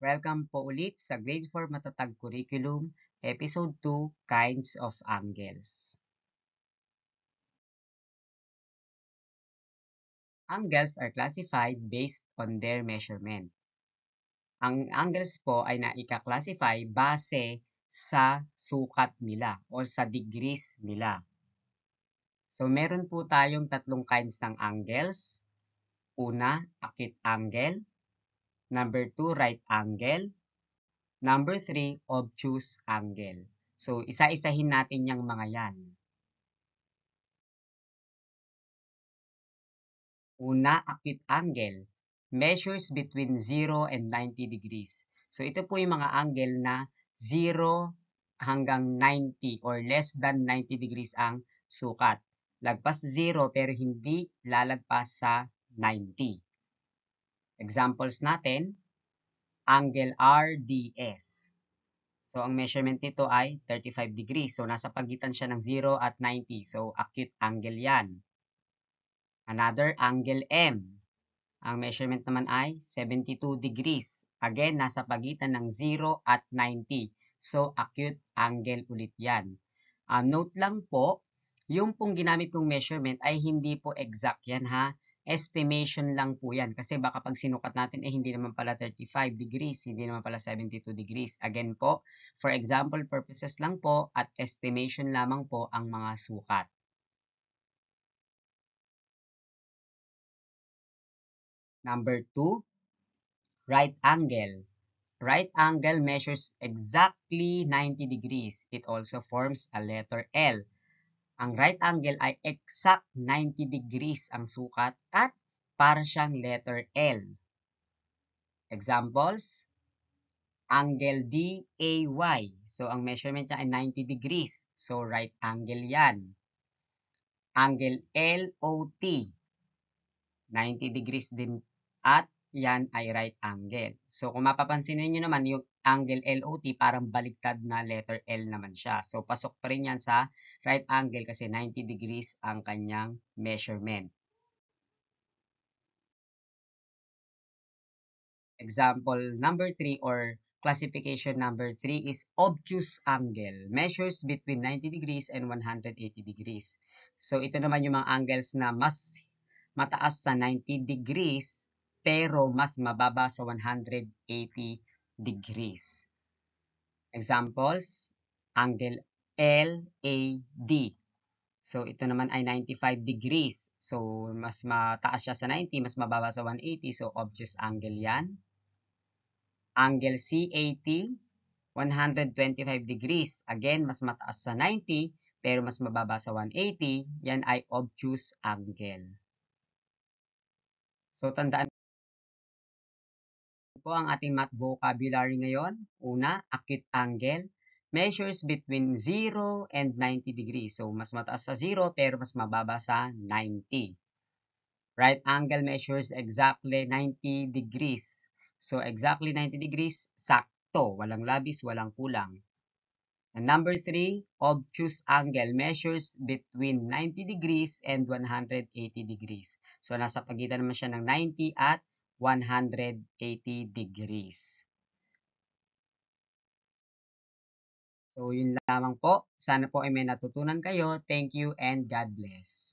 Welcome po ulit sa Grade 4 Matatag Curriculum, Episode 2, Kinds of Angles. Angles are classified based on their measurement. Ang angles po ay naika-classify base sa sukat nila o sa degrees nila. So, meron po tayong tatlong kinds ng angles. Una, acute angle. Number 2, right angle. Number 3, obtuse angle. So, isa-isahin natin yung mga yan. Una, acute angle. Measures between 0 and 90 degrees. So, ito po yung mga angle na 0 hanggang 90 or less than 90 degrees ang sukat. Lagpas 0 pero hindi lalagpas sa 90. Examples natin, angle RDS. So, ang measurement nito ay 35 degrees. So, nasa pagitan siya ng 0 at 90. So, acute angle yan. Another, angle M. Ang measurement naman ay 72 degrees. Again, nasa pagitan ng 0 at 90. So, acute angle ulit yan. Note lang po, yung pong ginamit kong measurement ay hindi po exact yan ha. Estimation lang po yan. Kasi baka pag sinukat natin, hindi naman pala 35 degrees, hindi naman pala 72 degrees. Again po, for example purposes lang po at estimation lamang po ang mga sukat. Number 2, right angle. Right angle measures exactly 90 degrees. It also forms a letter L. Ang right angle ay exact 90 degrees ang sukat at para siyang letter L. Examples, angle DAY. So, ang measurement niya ay 90 degrees. So, right angle yan. Angle LOT, 90 degrees din at yan ay right angle. So, kung mapapansin niyo naman, yung angle LOT parang baliktad na letter L naman siya. So, pasok pa rin yan sa right angle kasi 90 degrees ang kanyang measurement. Example number 3 or classification number 3 is obtuse angle. Measures between 90 degrees and 180 degrees. So, ito naman yung mga angles na mas mataas sa 90 degrees pero mas mababa sa 180 degrees. Examples, angle LAD. So, ito naman ay 95 degrees. So, mas mataas siya sa 90, mas mababa sa 180. So, obtuse angle yan. Angle CAT, 125 degrees. Again, mas mataas sa 90, pero mas mababa sa 180. Yan ay obtuse angle. So, tandaan po ang ating math vocabulary ngayon. Una, acute angle. Measures between 0 and 90 degrees. So, mas mataas sa 0 pero mas mababa sa 90. Right angle measures exactly 90 degrees. So, exactly 90 degrees, sakto. Walang labis, walang kulang. And number 3, obtuse angle measures between 90 degrees and 180 degrees. So, nasa pagitan naman siya ng 90 at 180 degrees. So, yun lamang po. Sana po ay may natutunan kayo. Thank you and God bless.